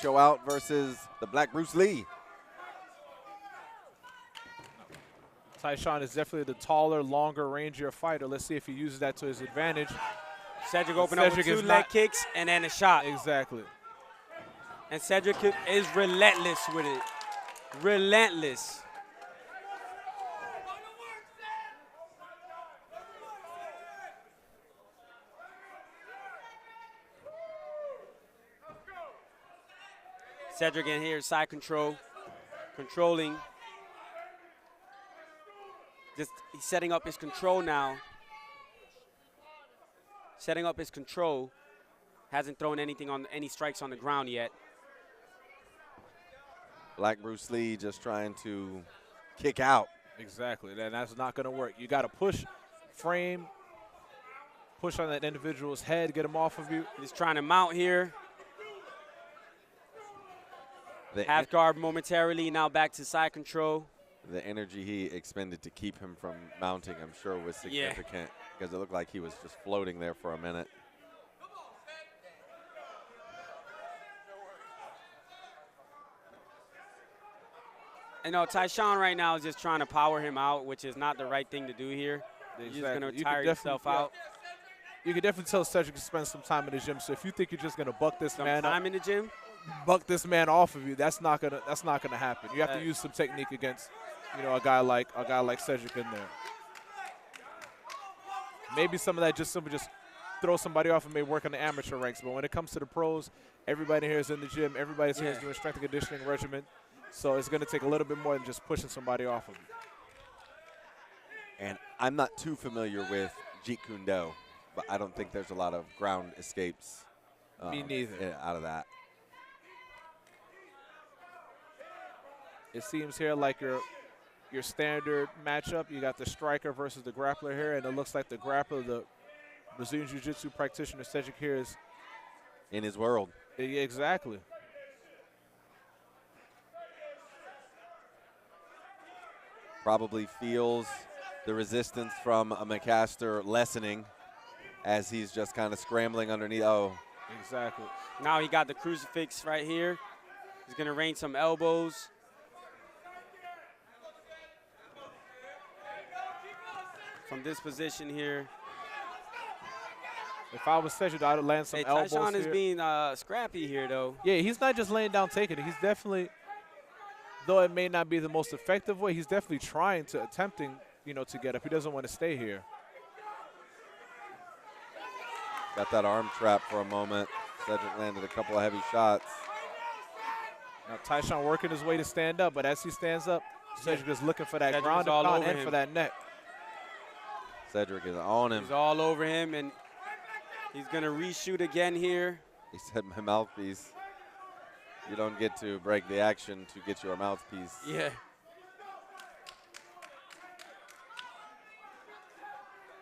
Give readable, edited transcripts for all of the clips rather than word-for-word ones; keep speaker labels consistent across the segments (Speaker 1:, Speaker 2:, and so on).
Speaker 1: UShow Out versus the Black Bruce Lee.
Speaker 2: Tyshawn is definitely the taller, longer, rangier fighter. Let's see if he uses that to his advantage.
Speaker 3: Sedric opened up with 2 leg kicks and then a shot.
Speaker 2: Exactly.
Speaker 3: And Sedric is relentless with it. Relentless. Sedric in here, side control, controlling. Just he's setting up his control now. Setting up his control. Hasn't thrown anything on any strikes on the ground yet.
Speaker 1: Black Bruce Lee just trying to kick out.
Speaker 2: Exactly, and that's not going to work. You got to push, frame, push on that individual's head, get him off of you.
Speaker 3: He's trying to mount here. Half guard momentarily, now back to side control.
Speaker 1: The energy he expended to keep him from mounting, I'm sure, was significant because it looked like he was just floating there for a minute.
Speaker 3: You know, Tyshawn right now is just trying to power him out, which is not the right thing to do here.
Speaker 2: Exactly.
Speaker 3: You're just going to tire yourself out.
Speaker 2: You can definitely tell Sedric to spend some time in the gym. So if you think you're just going to buck this man
Speaker 3: time in the gym,
Speaker 2: buck this man off of you, that's not gonna happen. You have to use some technique against, you know, a guy like Sedric in there. Maybe some of that just throw somebody off and may work on the amateur ranks. But when it comes to the pros, everybody here is in the gym. Everybody's here is doing strength and conditioning regimen. So it's going to take a little bit more than just pushing somebody off of you.
Speaker 1: And I'm not too familiar with Jeet Kune Do, but I don't think there's a lot of ground escapes.
Speaker 2: Me neither.
Speaker 1: Out of that.
Speaker 2: It seems here like your standard matchup. You got the striker versus the grappler here, and it looks like the grappler, the Brazilian Jiu-Jitsu practitioner Sedric here is
Speaker 1: in his world.
Speaker 2: Exactly.
Speaker 1: Probably feels the resistance from a McCaster lessening as he's just kind of scrambling underneath. Oh,
Speaker 2: exactly.
Speaker 3: Now he got the crucifix right here. He's going to rain some elbows. From this position here.
Speaker 2: If I was Sedric, I'd land some elbows
Speaker 3: Tyshawn is
Speaker 2: here.
Speaker 3: being scrappy here, though.
Speaker 2: Yeah, he's not just laying down taking it. He's definitely, though it may not be the most effective way, he's definitely attempting, you know, to get up. He doesn't want to stay here.
Speaker 1: Got that arm trap for a moment. Sedric landed a couple of heavy shots.
Speaker 2: Now Tyshawn working his way to stand up, but as he stands up, Sedric is looking for that ground and pound and for that neck.
Speaker 1: Sedric is on him.
Speaker 3: He's all over him, and he's going to reshoot again here.
Speaker 1: He said, my mouthpiece. You don't get to break the action to get your mouthpiece.
Speaker 3: Yeah.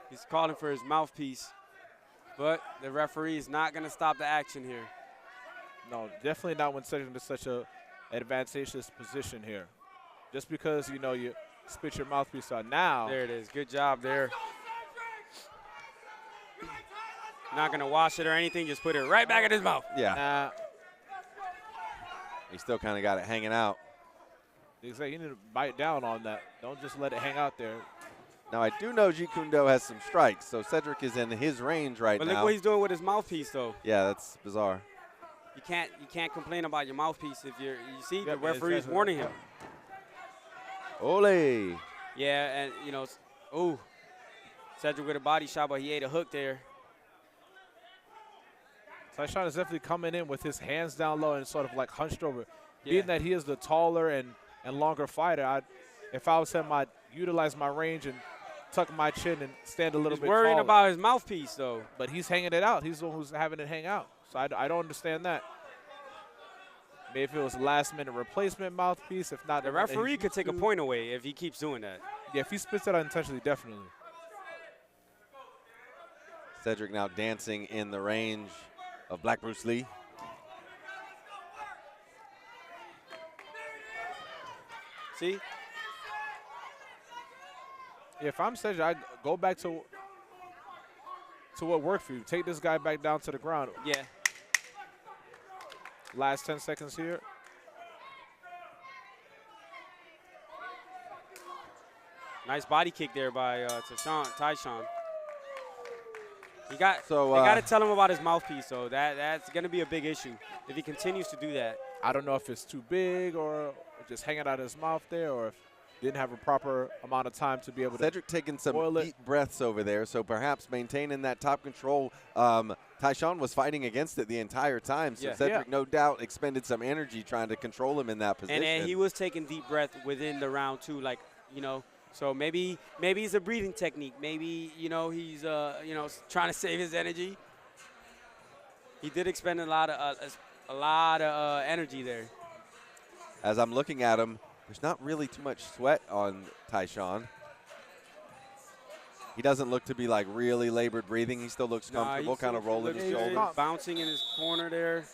Speaker 3: He's calling for his mouthpiece, but the referee is not going to stop the action here.
Speaker 2: No, definitely not when Sedric is such a advantageous position here. Just because, you know, you spit your mouthpiece out now.
Speaker 3: There it is. Good job there. Not going to wash it or anything. Just put it right back in his mouth.
Speaker 1: Yeah. He still kind of got it hanging out.
Speaker 2: Exactly. You need to bite down on that. Don't just let it hang out there.
Speaker 1: Now, I do know Jeet Kune Do has some strikes, so Sedric is in his range right now.
Speaker 3: But look what he's doing with his mouthpiece, though.
Speaker 1: Yeah, that's bizarre.
Speaker 3: You can't complain about your mouthpiece if you see the referee is warning him.
Speaker 1: Ole.
Speaker 3: Yeah, and you know, Sedric with a body shot, but he ate a hook there.
Speaker 2: Tyshawn is definitely coming in with his hands down low and sort of like hunched over. Being that he is the taller and longer fighter, if I was him, I'd utilize my range and tuck my chin and stand a little bit taller.
Speaker 3: He's worrying about his mouthpiece, though.
Speaker 2: But he's hanging it out. He's the one who's having it hang out. So I don't understand that. Maybe if it was a last-minute replacement mouthpiece, if not.
Speaker 3: The referee could take a point away if he keeps doing that.
Speaker 2: Yeah, if he spits it out intentionally, definitely.
Speaker 1: Sedric now dancing in the range of Black Bruce Lee.
Speaker 3: See?
Speaker 2: Yeah, if I'm Sedric, I'd go back to what worked for you. Take this guy back down to the ground.
Speaker 3: Yeah.
Speaker 2: Last 10 seconds here.
Speaker 3: Nice body kick there by Tyshawn. They got to tell him about his mouthpiece, so that's going to be a big issue if he continues to do that.
Speaker 2: I don't know if it's too big or just hanging out of his mouth there, or if didn't have a proper amount of time to be able to.
Speaker 1: Sedric taking some deep breaths over there, so perhaps maintaining that top control. Tyshawn was fighting against it the entire time, so Sedric no doubt expended some energy trying to control him in that position.
Speaker 3: And he was taking deep breath within the round too, like, you know. So maybe it's a breathing technique. Maybe, you know, he's trying to save his energy. He did expend a lot of energy there.
Speaker 1: As I'm looking at him, there's not really too much sweat on Tyshawn. He doesn't look to be like really labored breathing. He still looks comfortable, kind of rolling his shoulders.
Speaker 3: Bouncing in his corner there.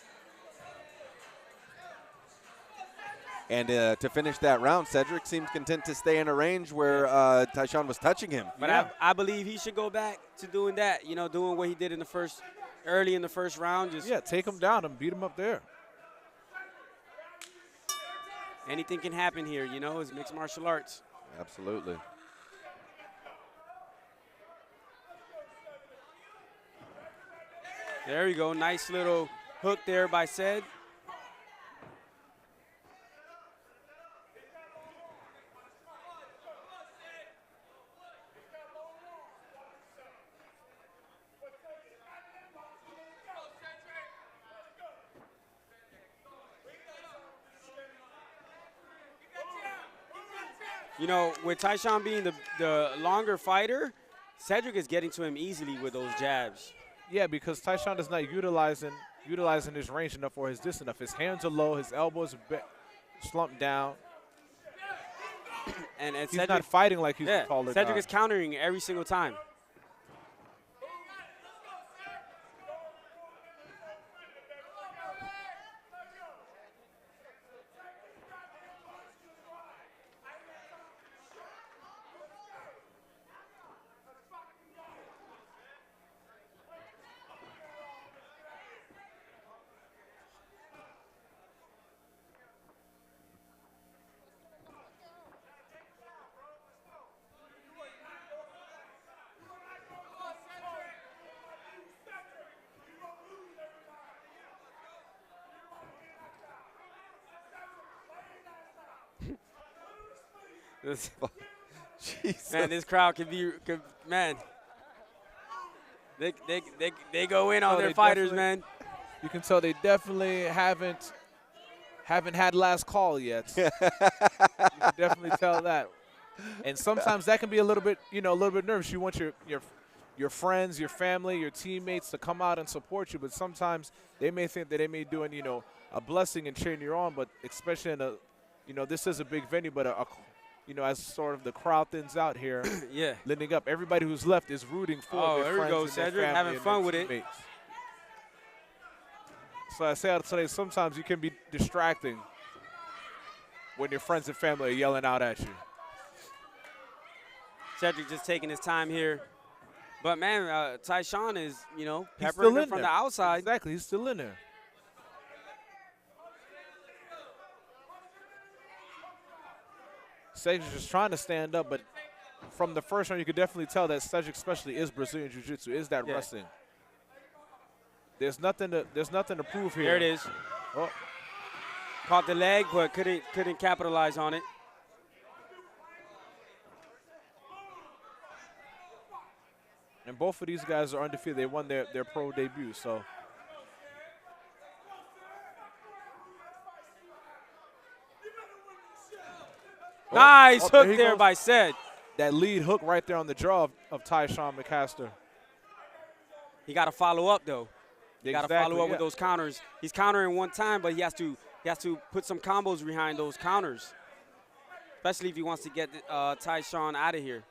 Speaker 1: And to finish that round, Sedric seems content to stay in a range where Tyshawn was touching him.
Speaker 3: But I believe he should go back to doing that, you know, doing what he did in the early in the first round. Just
Speaker 2: take him down and beat him up there.
Speaker 3: Anything can happen here, you know, it's mixed martial arts.
Speaker 1: Absolutely.
Speaker 3: There we go, nice little hook there by Sed. You know, with Tyshawn being the longer fighter, Sedric is getting to him easily with those jabs.
Speaker 2: Yeah, because Tyshawn is not utilizing his range enough or his distance enough. His hands are low, his elbows are slumped down.
Speaker 3: and
Speaker 2: he's
Speaker 3: Sedric,
Speaker 2: not fighting like he's a taller guy.
Speaker 3: Sedric is countering every single time. Man, this crowd man. They go in on their fighters, man.
Speaker 2: You can tell they definitely haven't had last call yet. You can definitely tell that. And sometimes that can be a little bit nervous. You want your friends, your family, your teammates to come out and support you, but sometimes they may think that they may be doing, a blessing and cheering you on, but especially in this is a big venue, but as sort of the crowd thins out here, lending up. Everybody who's left is rooting for their friends and their family,
Speaker 3: having fun with it.
Speaker 2: So I say out today, sometimes you can be distracting when your friends and family are yelling out at you.
Speaker 3: Sedric just taking his time here. But, man, Tyshawn is, peppering him from the outside.
Speaker 2: Exactly, he's still in there. Sedric's just trying to stand up, but from the first round, you could definitely tell that Sedric especially is Brazilian Jiu-Jitsu, is that wrestling. There's nothing to prove here.
Speaker 3: There it is.
Speaker 2: Oh.
Speaker 3: Caught the leg, but couldn't capitalize on it.
Speaker 2: And both of these guys are undefeated. They won their pro debut, so.
Speaker 3: Nice hook there by Sed.
Speaker 2: That lead hook right there on the jaw of Tyshawn McCaster.
Speaker 3: He got to follow up, though. He got to follow up with those counters. He's countering one time, but he has to put some combos behind those counters, especially if he wants to get Tyshawn out of here.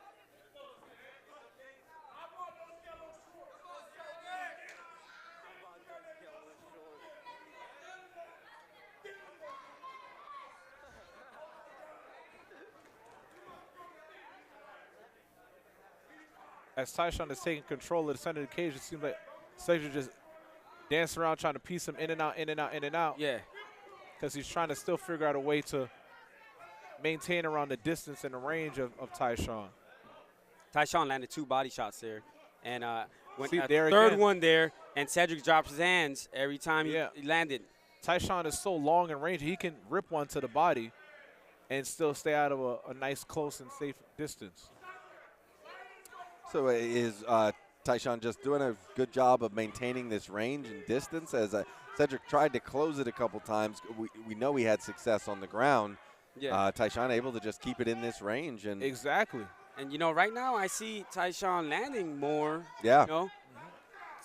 Speaker 2: As Tyshawn is taking control of the center of the cage, it seems like Sedric just dance around trying to piece him in and out, in and out, in and out.
Speaker 3: Yeah.
Speaker 2: Because he's trying to still figure out a way to maintain around the distance and the range of Tyshawn.
Speaker 3: Tyshawn landed 2 body shots there. And when
Speaker 2: See,
Speaker 3: a
Speaker 2: there
Speaker 3: third
Speaker 2: again.
Speaker 3: one there, and Sedric drops his hands every time he landed.
Speaker 2: Tyshawn is so long in range, he can rip one to the body and still stay out of a nice, close, and safe distance.
Speaker 1: So is Tyshawn just doing a good job of maintaining this range and distance? As Sedric tried to close it a couple times, we know he had success on the ground.
Speaker 3: Yeah.
Speaker 1: Tyshawn able to just keep it in this range. And
Speaker 2: Exactly.
Speaker 3: And, you know, right now I see Tyshawn landing more.
Speaker 1: Yeah.
Speaker 3: You know?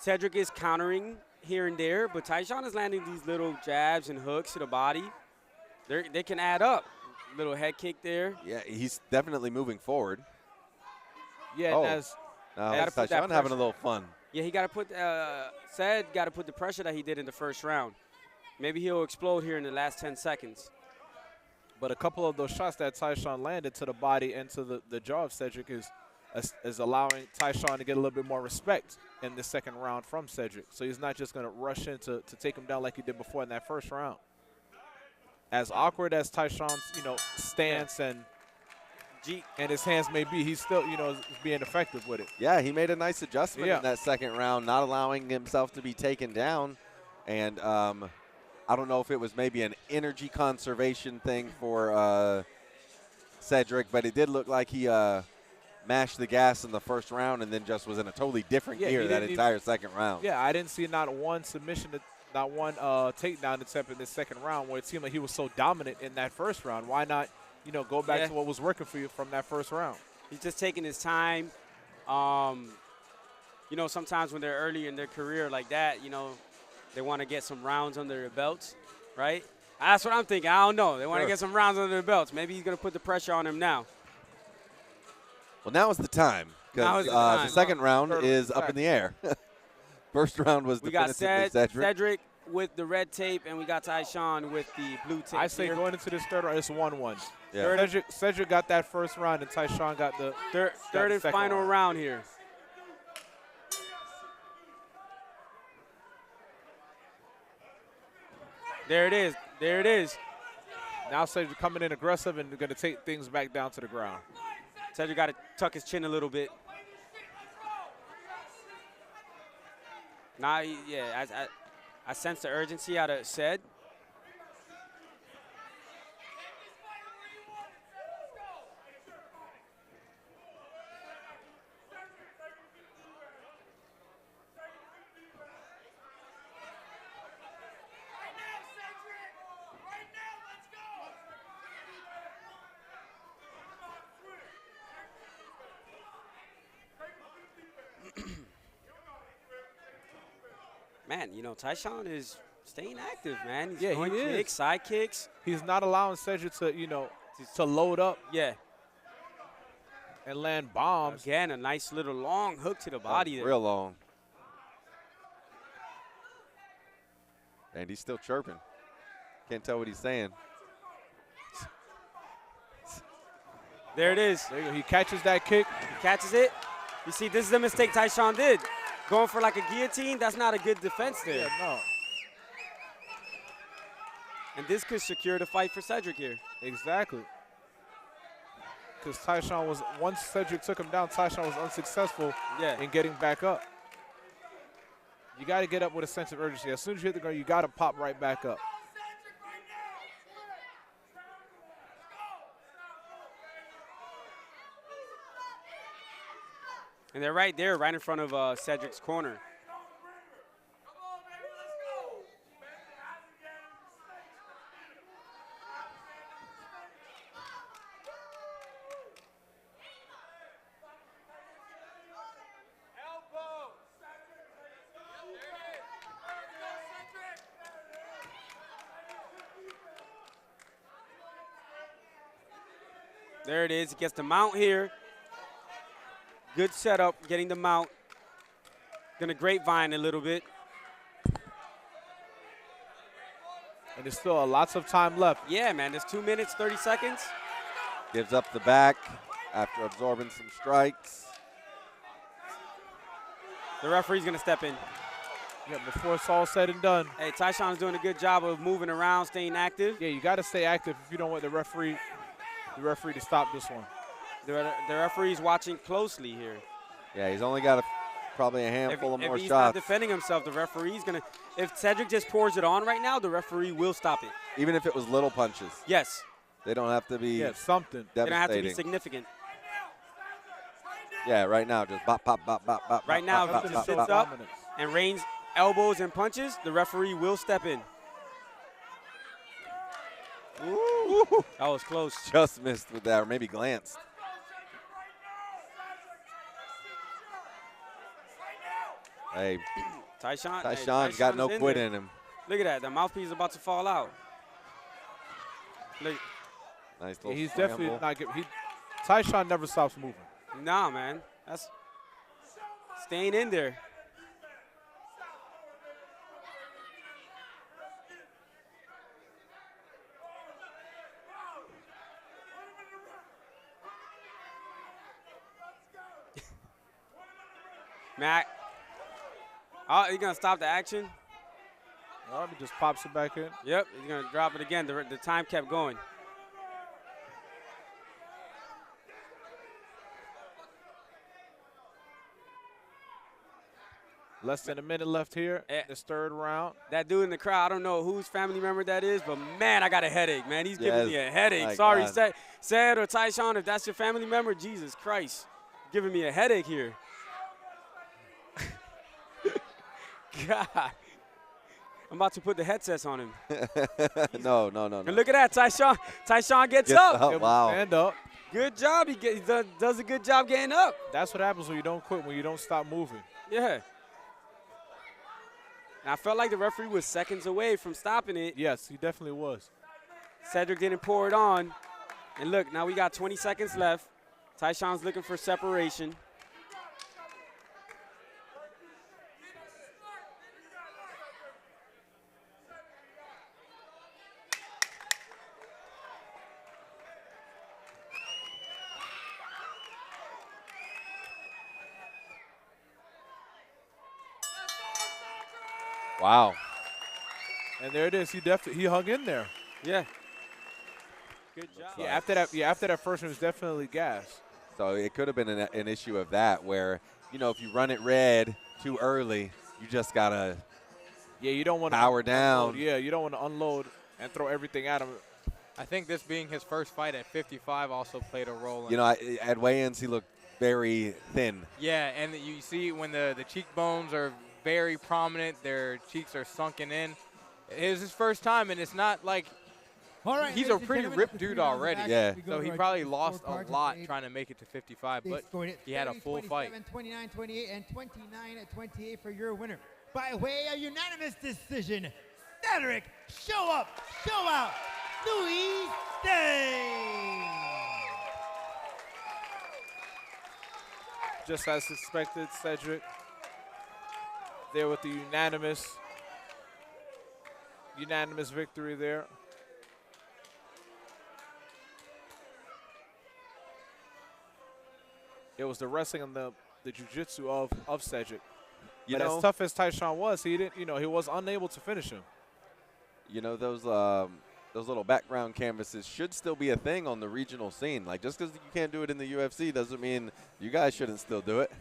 Speaker 3: Sedric is countering here and there, but Tyshawn is landing these little jabs and hooks to the body. They can add up. Little head kick there.
Speaker 1: Yeah, he's definitely moving forward.
Speaker 2: Yeah,
Speaker 1: Oh.
Speaker 2: and as
Speaker 1: Tyshawn having a little fun.
Speaker 3: Yeah, he got to put got to put the pressure that he did in the first round. Maybe he'll explode here in the last 10 seconds.
Speaker 2: but a couple of those shots that Tyshawn landed to the body and to the jaw of Sedric is allowing Tyshawn to get a little bit more respect in the second round from Sedric. So he's not just going to rush in to take him down like he did before in that first round. As awkward as Tyshawn's, stance and his hands may be, he's still, is being effective with it.
Speaker 1: Yeah, he made a nice adjustment in that second round, not allowing himself to be taken down. And I don't know if it was maybe an energy conservation thing for Sedric, but it did look like he mashed the gas in the first round and then just was in a totally different gear that entire second round.
Speaker 2: Yeah, I didn't see not one submission, not one takedown attempt in this second round where it seemed like he was so dominant in that first round. Why not, go back to what was working for you from that first round?
Speaker 3: He's just taking his time. Sometimes when they're early in their career like that, they want to get some rounds under their belts, right? That's what I'm thinking. I don't know. They want to get some rounds under their belts. Maybe he's going to put the pressure on him now.
Speaker 1: Well, now is the time because the second round is up in the air. First round was definitively Sedric.
Speaker 3: Sedric with the red tape, and we got Tyshawn with the blue tape.
Speaker 2: I say going into this third round, it's 1-1.
Speaker 1: Yeah.
Speaker 2: Sedric got that first round, and Tyshawn got the
Speaker 3: third and final round here. There it is. There it is.
Speaker 2: Now Sedric coming in aggressive and going to take things back down to the ground.
Speaker 3: Sedric got to tuck his chin a little bit. Now, I sense the urgency out of Sed. Man, Tyshawn is staying active, man. He's throwing kicks, side kicks.
Speaker 2: He's not allowing Sedric to, to load up.
Speaker 3: Yeah.
Speaker 2: And land bombs.
Speaker 3: Again, a nice little long hook to the body there.
Speaker 1: Real long. And he's still chirping. Can't tell what he's saying.
Speaker 3: There it is.
Speaker 2: There you go. He catches that kick.
Speaker 3: He catches it. You see, this is the mistake Tyshawn did. Going for like a guillotine, that's not a good defense there.
Speaker 2: Yeah, no.
Speaker 3: And this could secure the fight for Sedric here.
Speaker 2: Exactly. Because Tyshawn was, once Sedric took him down, Tyshawn was unsuccessful in getting back up. You got to get up with a sense of urgency. As soon as you hit the ground, you got to pop right back up.
Speaker 3: And they're right there, right in front of Sedric's corner. There it is. He gets the mount here. Good setup, getting the mount. Gonna grapevine a little bit.
Speaker 2: And there's still lots of time left.
Speaker 3: Yeah, man, there's 2 minutes, 30 seconds.
Speaker 1: Gives up the back after absorbing some strikes.
Speaker 3: The referee's gonna step in.
Speaker 2: Yeah, before it's all said and done.
Speaker 3: Hey, Tyshawn's doing a good job of moving around, staying active.
Speaker 2: Yeah, you got to stay active if you don't want the referee to stop this one.
Speaker 3: The referee's watching closely here.
Speaker 1: Yeah, he's only got probably a handful of more
Speaker 3: if he's
Speaker 1: shots.
Speaker 3: not defending himself, the referee's going to – if Sedric just pours it on right now, the referee will stop it.
Speaker 1: Even if it was little punches.
Speaker 3: Yes.
Speaker 1: They don't have to be
Speaker 2: something.
Speaker 3: They don't have to be significant.
Speaker 1: Yeah, right now, just bop, pop, bop, bop, bop.
Speaker 3: Right now,
Speaker 1: bop,
Speaker 3: if he
Speaker 1: bop,
Speaker 3: just sits
Speaker 1: bop,
Speaker 3: up
Speaker 1: bop.
Speaker 3: and rains elbows and punches, the referee will step in. Ooh. That was close.
Speaker 1: Just missed with that, or maybe glanced. Hey, Tyshawn's got no quit in him.
Speaker 3: Look at that. The mouthpiece is about to fall out. Look.
Speaker 1: Nice little
Speaker 2: he's
Speaker 1: scramble.
Speaker 2: definitely not good. Tyshawn never stops moving.
Speaker 3: Nah, man. That's staying in there. Mac. Oh, he's going to stop the action.
Speaker 2: Oh, he just pops it back in.
Speaker 3: Yep, he's going to drop it again. The time kept going.
Speaker 2: Less than a minute left here. This third round.
Speaker 3: That dude in the crowd, I don't know whose family member that is, but man, I got a headache, man. He's giving me a headache. Sorry, Sed or Tyshawn, if that's your family member, Jesus Christ. Giving me a headache here. God. I'm about to put the headsets on him.
Speaker 1: No.
Speaker 3: And look at that, Tyshawn. Tyshawn gets up.
Speaker 1: Wow.
Speaker 2: Stand up.
Speaker 3: Good job. He does a good job getting up.
Speaker 2: That's what happens when you don't quit, when you don't stop moving.
Speaker 3: Yeah. And I felt like the referee was seconds away from stopping it.
Speaker 2: Yes, he definitely was.
Speaker 3: Sedric didn't pour it on. And look, now we got 20 seconds left. Tyshawn's looking for separation.
Speaker 1: Wow.
Speaker 2: And there it is. He hung in there.
Speaker 3: Yeah. Good job.
Speaker 2: Yeah, after that first one, it was definitely gas.
Speaker 1: So it could have been an issue of that where, if you run it red too early, you just got to
Speaker 2: you don't want to
Speaker 1: power down.
Speaker 2: Unload. Yeah, you don't want to unload and throw everything at him.
Speaker 4: I think this being his first fight at 55 also played a role.
Speaker 1: At weigh-ins, he looked very thin.
Speaker 4: Yeah, and you see when the cheekbones are very prominent, their cheeks are sunken in. It was his first time, and it's not like he's a pretty ripped dude already.
Speaker 1: Yeah.
Speaker 4: So he probably lost a lot trying to make it to 55, but he had a full fight.
Speaker 5: 29-28 and 29-28 for your winner. By way of unanimous decision, Sedric Show Out Louissaint.
Speaker 2: Just as expected, Sedric there with the unanimous victory there. It was the wrestling and the jiu-jitsu of Sedric. But as tough as Tyshawn was, he was unable to finish him.
Speaker 1: Those little background canvases should still be a thing on the regional scene. Like, just because you can't do it in the UFC doesn't mean you guys shouldn't still do it.